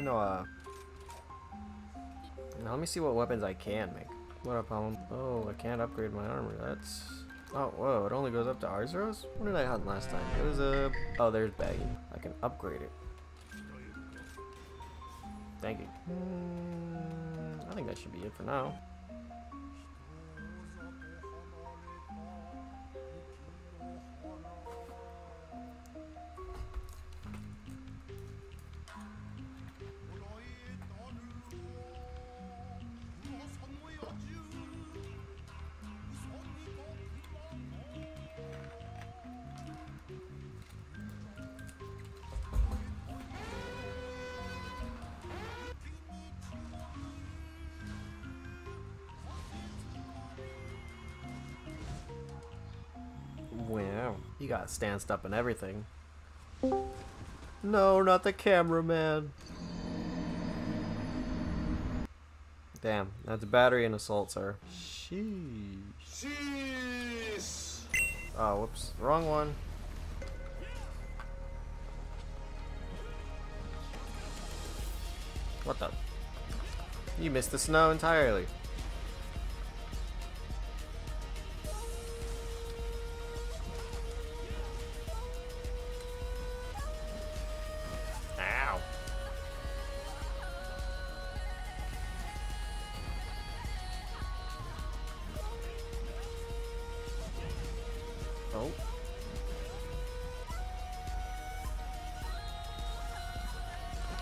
know, now let me see what weapons I can make. What up, Palm? Oh, I can't upgrade my armor. That's... Oh, whoa, it only goes up to Arzeros? What did I hunt last time? It was a... Oh, there's Baggy. I can upgrade it. Thank you. I think that should be it for now. Wow, you got stanced up and everything. No, not the cameraman. Damn, that's battery and assault, sir. Sheesh. Oh, whoops, wrong one. What the? You missed the snow entirely. Ow. Oh.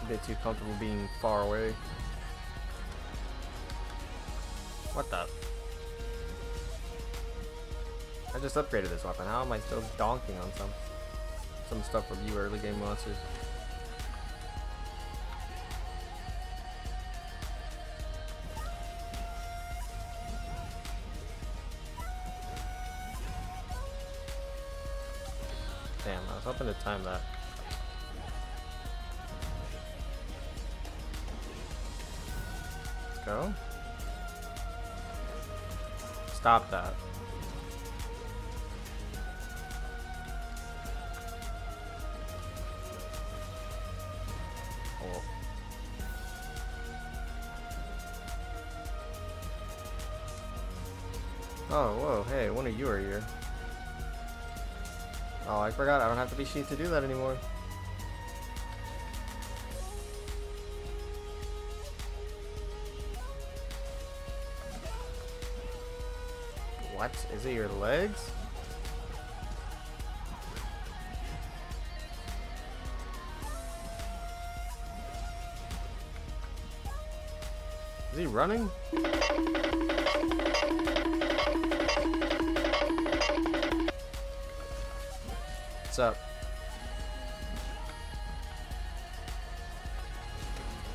A bit too comfortable being far away. What the? I just upgraded this weapon. How am I still donking on some stuff from you early game monsters? Damn, I was hoping to time that. Let's go. Stop that. Oh. Oh, whoa, hey, one of you are here. Oh, I forgot, I don't have to be sheath to do that anymore. What? Is it your legs? Is he running? What's up?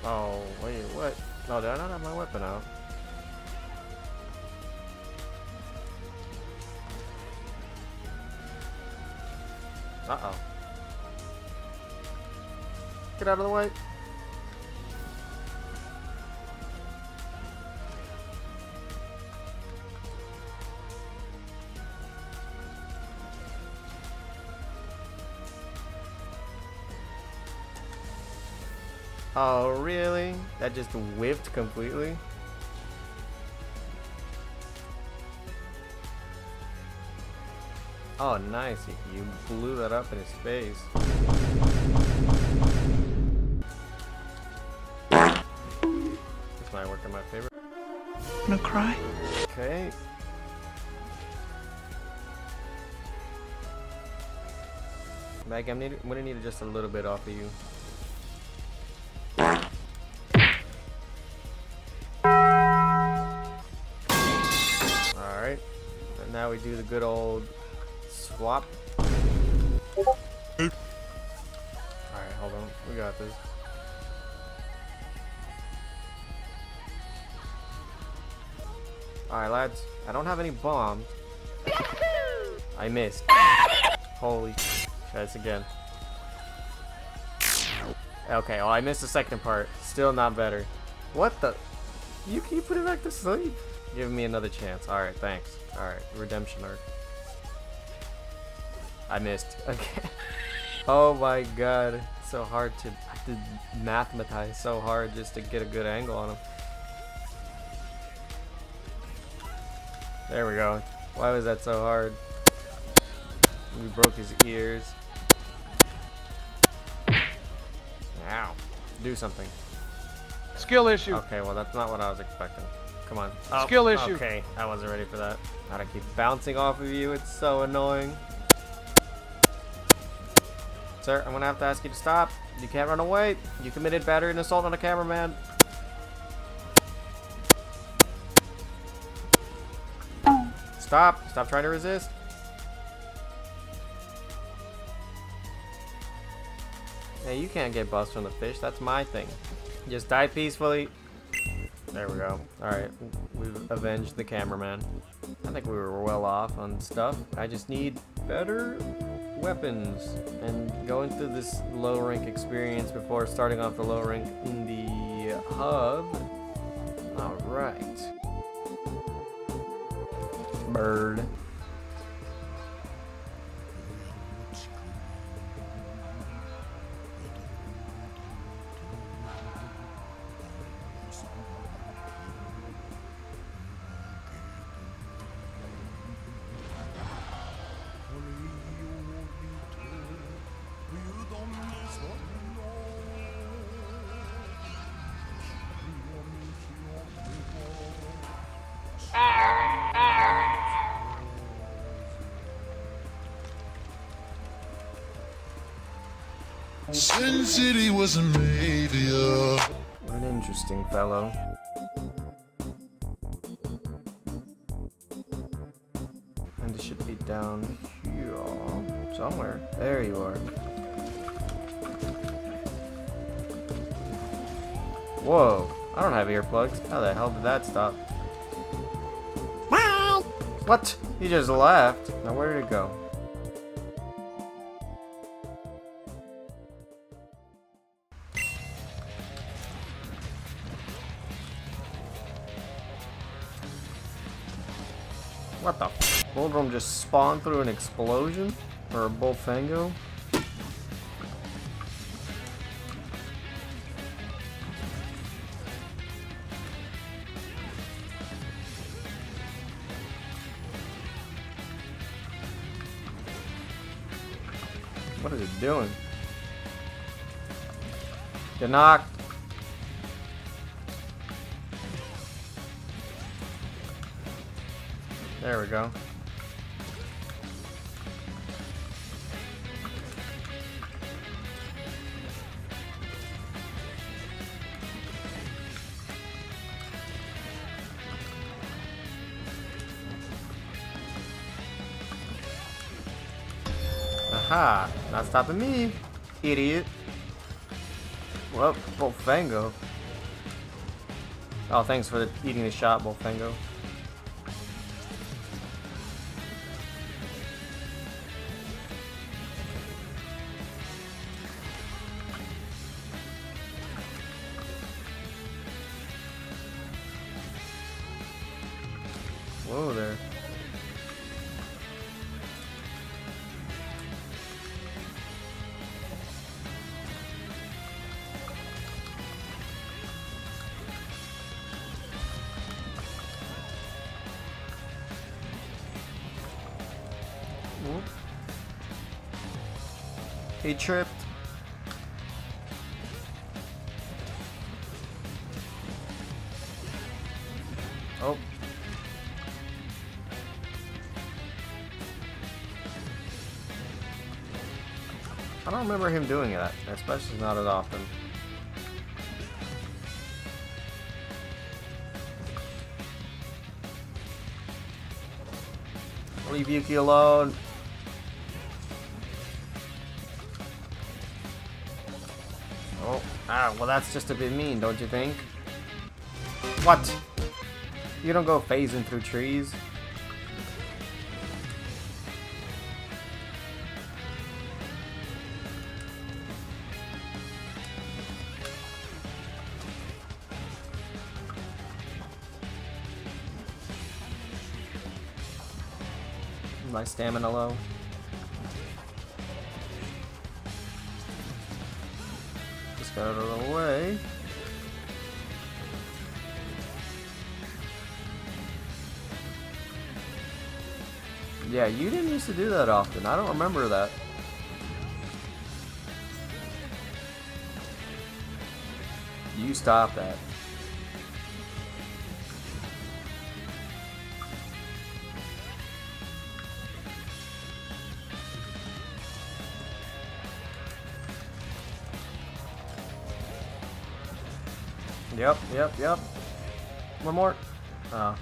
Oh, wait, what? No, did I not have my weapon out? Uh-oh. Get out of the way. Oh, really? That just whiffed completely? Oh, nice. You blew that up in his face. This might work in my favor. Wanna cry? Okay. Maggie, I'm gonna need just a little bit off of you. Alright. And now we do the good old swap. Alright, hold on. We got this. Alright, lads. I don't have any bombs. I missed. Holy sh**. Try this again. Okay, well, I missed the second part. Still not better. What the? You put it back to sleep? Give me another chance. Alright, thanks. Alright, redemption arc. I missed. Okay. Oh my god. It's so hard to... I to mathematize so hard just to get a good angle on him. There we go. Why was that so hard? We broke his ears. Ow. Do something. Skill issue. Okay, well that's not what I was expecting. Come on. Oh, Skill issue. Okay, I wasn't ready for that. Gotta keep bouncing off of you. It's so annoying. Sir, I'm gonna have to ask you to stop. You can't run away. You committed battery and assault on a cameraman. Stop. Stop trying to resist. Hey, you can't get buzzed from the fish. That's my thing. Just die peacefully. There we go. Alright, we've avenged the cameraman. I think we were well off on stuff. I just need better weapons. And going through this low rank experience before starting off the low rank in the hub. Alright. Bird. Sin City wasn't made for you. What an interesting fellow. And it should be down here somewhere. There you are. Whoa, I don't have earplugs. How the hell did that stop? What? He just left. Now where did it go? What the f? Bulldrum just spawned through an explosion? Or a bullfango? What is it doing? Get knocked. There we go. Aha! Not stopping me, idiot. Well, Bullfango. Oh, thanks for eating the shot, Bullfango. Whoa there. Whoop. He tripped. Oh. I don't remember him doing that, especially not as often. Leave Yuki alone. Oh, well that's just a bit mean, don't you think? What? You don't go phasing through trees. My stamina low. this guy out of the way. Yeah, you didn't used to do that often. I don't remember that. You stop that. Yep. One more. Oh.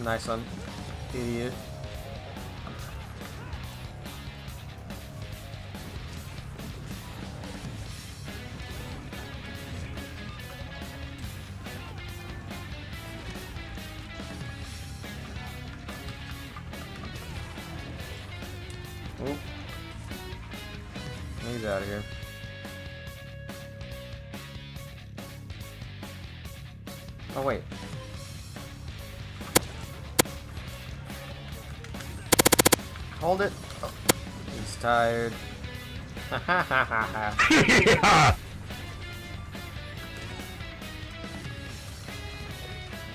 Nice one, idiot. Oop. He's out of here. Oh wait. Hold it. Oh. He's tired.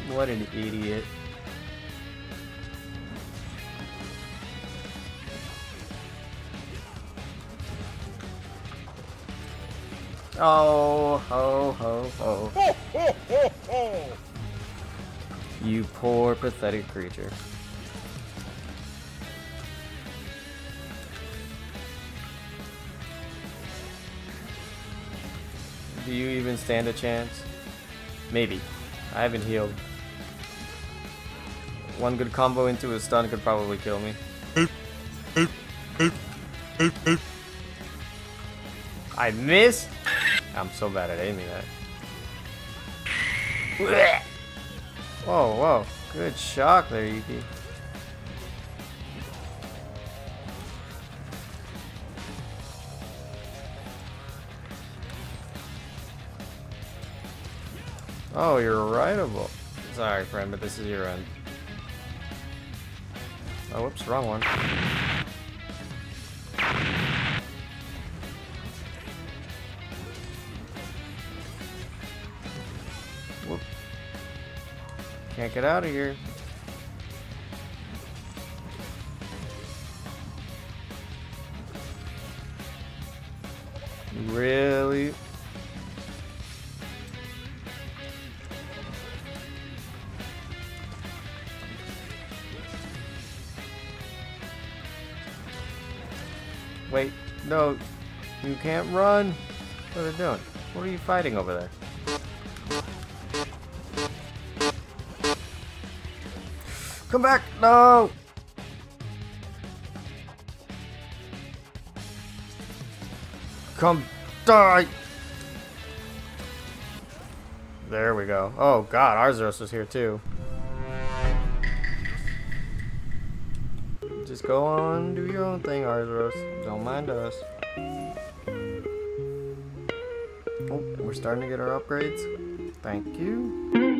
What an idiot. Oh, ho, ho, ho. You poor, pathetic creature. Do you even stand a chance? Maybe. I haven't healed. One good combo into a stun could probably kill me. I missed? I'm so bad at aiming that. Whoa, whoa. Good shock there, Yuki. Oh, you're rightable. Sorry, friend, but this is your end. Oh, whoops, wrong one. Whoop. Can't get out of here. Really? Wait, no, you can't run. What are they doing? What are you fighting over there? Come back! No! Come die! There we go. Oh god, Arzuros is here too. Just go on, do your own thing, Arzuros. Don't mind us. Oh, we're starting to get our upgrades. Thank you.